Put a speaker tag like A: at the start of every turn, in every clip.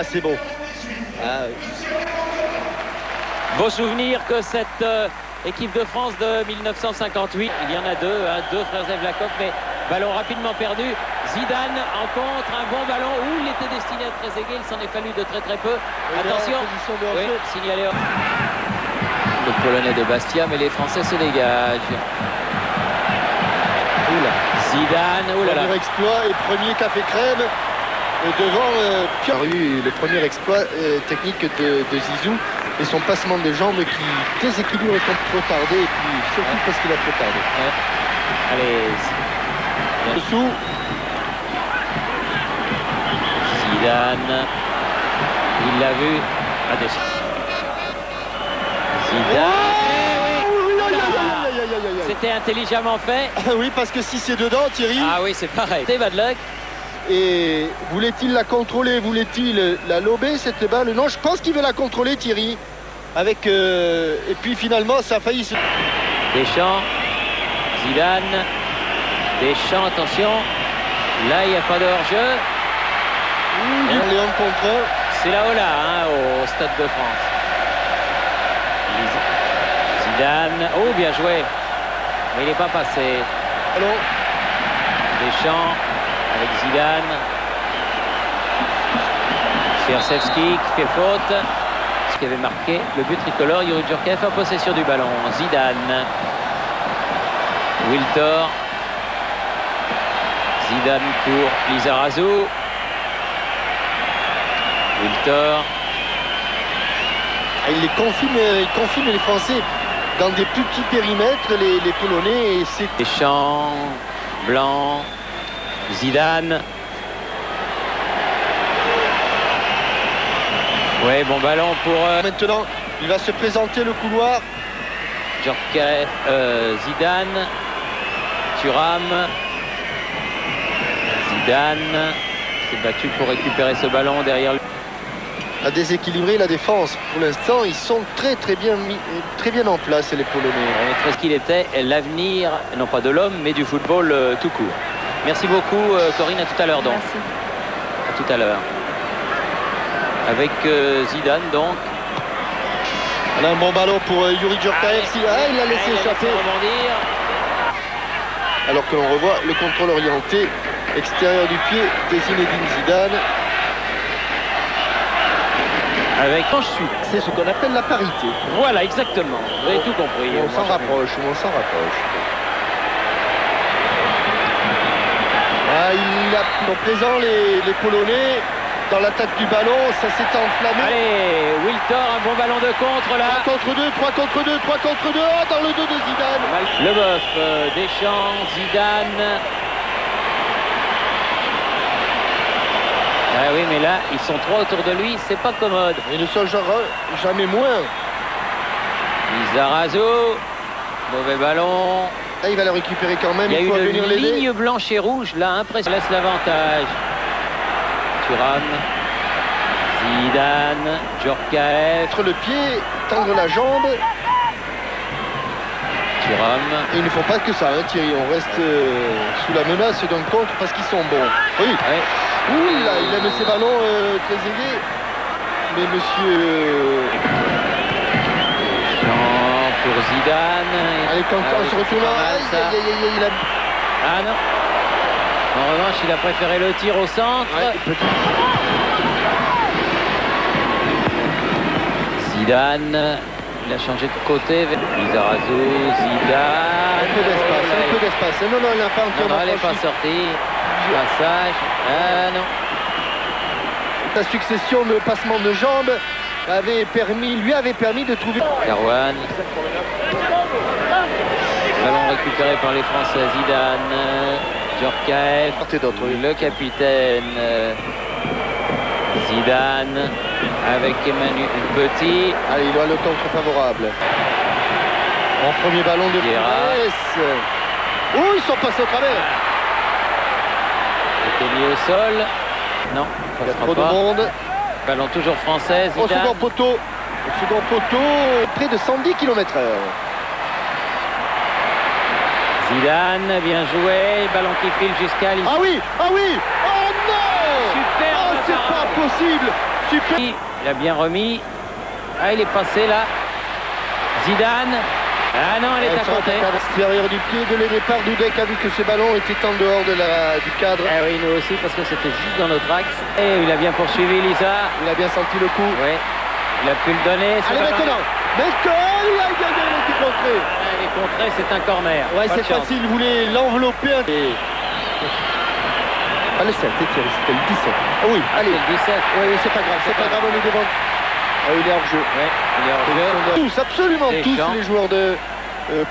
A: Ah, c'est bon. Ah, oui.
B: Beau souvenir que cette équipe de France de 1958. Il y en a deux, hein, deux frères Evlakov, mais ballon rapidement perdu. Zidane en contre, un bon ballon où il était destiné à Trezeguet, il s'en est fallu de très peu. Attention, oui, signalé. Le Polonais de Bastia, mais les Français se dégagent. Oula. Zidane, oulala.
A: Premier exploit et premier café crème devant Pierre. Le premier exploit technique de Zizou et son passement de jambes qui déséquilibre quand trop tardé et puis surtout parce qu'il a trop tardé.
B: Allez.
A: Dessous.
B: Zidane, il l'a vu. Zidane. C'était intelligemment fait.
A: Oui, parce que si c'est dedans, Thierry.
B: Ah oui, c'est pareil. C'est bad luck.
A: Et voulait-il la contrôler? Voulait-il la lober cette balle? Non, je pense qu'il veut la contrôler, Thierry. Avec et puis finalement, ça a failli se.
B: Deschamps, Zidane, Deschamps, attention. Là, il n'y a pas de hors-jeu.
A: Léon contre.
B: C'est là-haut là, hein, au Stade de France. Zidane, oh bien joué. Mais il n'est pas passé.
A: Allô.
B: Deschamps avec Zidane. Siersevski qui fait faute. Ce qui avait marqué le but tricolore. Youri Djorkaeff en possession du ballon. Zidane. Wiltor. Zidane pour Lizarazu. Wiltor.
A: Il confine les Français dans des plus petits périmètres, les Polonais. Et c'est
B: Deschamps, Blanc, Zidane. Ouais, bon ballon pour...
A: Maintenant, il va se présenter le couloir.
B: Djorkaeff, Zidane, Thuram. Zidane s'est battu pour récupérer ce ballon derrière lui.
A: A déséquilibré la défense. Pour l'instant, ils sont très bien en place, les Polonais.
B: Est-ce qu'il était l'avenir, non pas de l'homme, mais du football tout court. Merci beaucoup, Corinne. À tout à l'heure, donc.
C: Merci.
B: À tout à l'heure. Avec Zidane, donc.
A: On a un bon ballon pour Youri Djorkaeff. Il l'a laissé échapper.
B: Rebondir.
A: Alors que l'on revoit le contrôle orienté extérieur du pied de Zinedine Zidane.
B: Avec
A: c'est ce qu'on appelle la parité.
B: Voilà, exactement. Vous avez tout compris.
A: On s'en rapproche. Il a présent les Polonais dans l'attaque du ballon. Ça s'est enflammé.
B: Allez, Wiltor, un bon ballon de contre là.
A: 3 contre 2. Dans le dos de Zidane.
B: Leboeuf, Deschamps, Zidane. Ah oui, mais là, ils sont trois autour de lui, c'est pas commode.
A: Ils ne sont jamais moins.
B: Lizarazu, mauvais ballon.
A: Là, il va le récupérer quand même.
B: Il y a
A: faut
B: une
A: venir l'aider.
B: ligne blanche et rouge, là, impressionnant. Laisse l'avantage. Thuram, Zidane, Djorkaeff.
A: Entre le pied, tendre la jambe.
B: Thuram.
A: Et ils ne font pas que ça, hein, Thierry. On reste sous la menace d'un contre parce qu'ils sont bons. Oui.
B: Ouais.
A: Oula, il aime ses ballons très aigués. Mais monsieur...
B: Jean pour Zidane.
A: Allez, quand on se retourne... Il a...
B: Ah non. En revanche, il a préféré le tir au centre. Zidane. Il a changé de côté. Lizarazu, Zidane.
A: Un peu d'espace. Non, il n'a pas encore...
B: Non, elle n'est pas sortie. Passage. Ah non.
A: La succession de passements de jambes lui avait permis de trouver...
B: Carouane. Ballon récupéré par les Français. Zidane. Djorkaeff. Le capitaine. Zidane. Avec Emmanuel Petit.
A: Allez, il doit le contre favorable. En premier ballon de Pires. Oh, ils sont passés au travers.
B: Il était mis au sol. Non,
A: il y a trop de monde.
B: Ballon toujours français. Zidane.
A: Au second poteau, près de 110 km/h.
B: Zidane, bien joué. Ballon qui file jusqu'à l'issue.
A: Ah oui. Oh non.
B: Super.
A: C'est pas possible. super.
B: Il a bien remis. Ah, il est passé là. Zidane. Ah non, elle est à côté.
A: L'extérieur du pied de départ, Dudek a vu que ce ballon était en dehors du cadre.
B: Ah oui, nous aussi, parce que c'était juste dans notre axe. Et il a bien poursuivi Lisa.
A: Il a bien senti le coup.
B: Oui. Il a pu le donner.
A: Allez, maintenant. Maintenant, il a été contré.
B: Ah, il est contré, c'est un corner.
A: Ouais, c'est facile, il voulait l'envelopper. Pas le 7, Thierry, c'était le 17. Ah oui, allez.
B: Le 17.
A: Oui, c'est pas grave, on est devant. Ah, il est hors jeu.
B: Ouais, il est hors jeu.
A: Tous, absolument tous les joueurs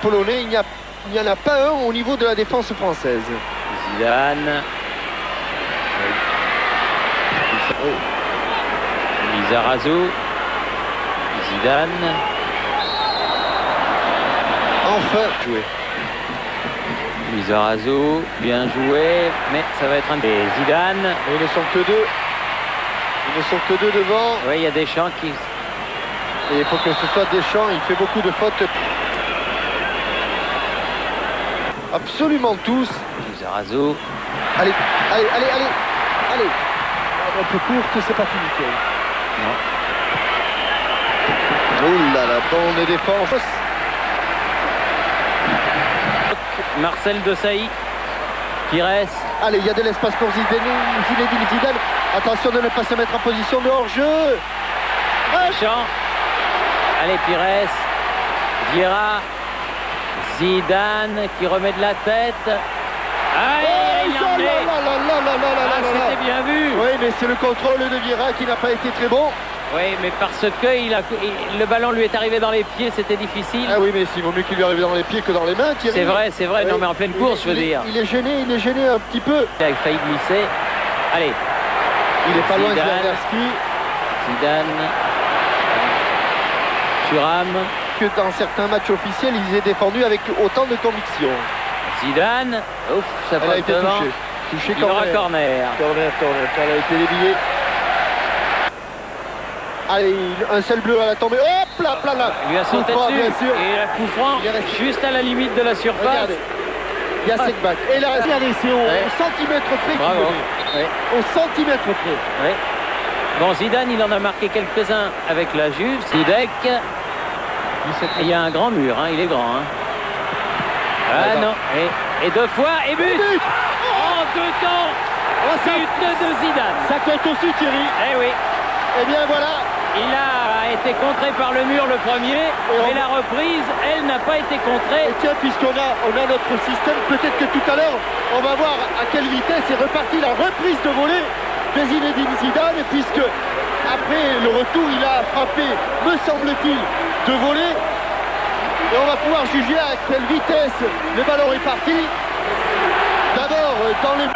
A: polonais. Il n'y en a pas un au niveau de la défense française.
B: Zidane.
A: Oui.
B: Lizarazu. Zidane.
A: Enfin joué.
B: Lizarazu, bien joué, mais ça va être un... Et Zidane.
A: Et ils ne sont que deux. Ils ne sont que deux devant.
B: Oui, il y a Deschamps qui...
A: Et il faut que ce soit Deschamps, il fait beaucoup de fautes. Absolument tous.
B: Lizarazu.
A: Allez. Un peu courte, c'est pas fini. Thierry.
B: Non.
A: Oh là là, bonne défense.
B: Marcel Desailly. Pires.
A: Allez, il y a de l'espace pour Zinedine Zidane. Attention de ne pas se mettre en position de hors-jeu.
B: Deschamps. Allez, Pires. Vieira. Zidane qui remet de la tête. Allez, il l'a emmené. C'était bien vu.
A: Oui, mais c'est le contrôle de Vieira qui n'a pas été très bon.
B: Oui, mais parce que le ballon lui est arrivé dans les pieds, c'était difficile.
A: Ah oui, mais s'il vaut mieux qu'il lui arrive dans les pieds que dans les mains, Thierry.
B: C'est vrai, oui. Non mais en pleine course, je veux dire.
A: Il est gêné un petit peu.
B: Il a failli glisser. Allez.
A: Il est pas loin de Zidane.
B: Zidane. Thuram.
A: Que dans certains matchs officiels, ils aient défendu avec autant de conviction.
B: Zidane. Ouf, ça
A: Elle a
B: passe
A: été
B: devant.
A: Touché
B: Il aura corner.
A: Corner. Elle a été débillée. Allez, un seul bleu à la tombée. Hop là.
B: Il lui a sauté dessus.
A: Bien sûr.
B: Et la coup franc, juste à la limite de la surface.
A: Regardez. Il y a Sekbak. Et là, regardez, c'est au centimètre près.
B: Bravo.
A: Au centimètre près.
B: Ouais. Bon, Zidane, il en a marqué quelques-uns avec la Juve. Sidek. Il y a un grand mur, hein. Il est grand. Hein. Ah non. Et deux fois, et but. En deux temps. But de Zidane.
A: Ça compte aussi, Thierry.
B: Eh oui.
A: Eh bien, voilà.
B: Il a été contré par le mur le premier, mais la reprise, elle n'a pas été contrée.
A: Et tiens, puisqu'on a notre système, peut-être que tout à l'heure, on va voir à quelle vitesse est repartie la reprise de volée de Zinedine Zidane, puisque après le retour, il a frappé, me semble-t-il, de volée. Et on va pouvoir juger à quelle vitesse le ballon est parti. D'abord, dans les...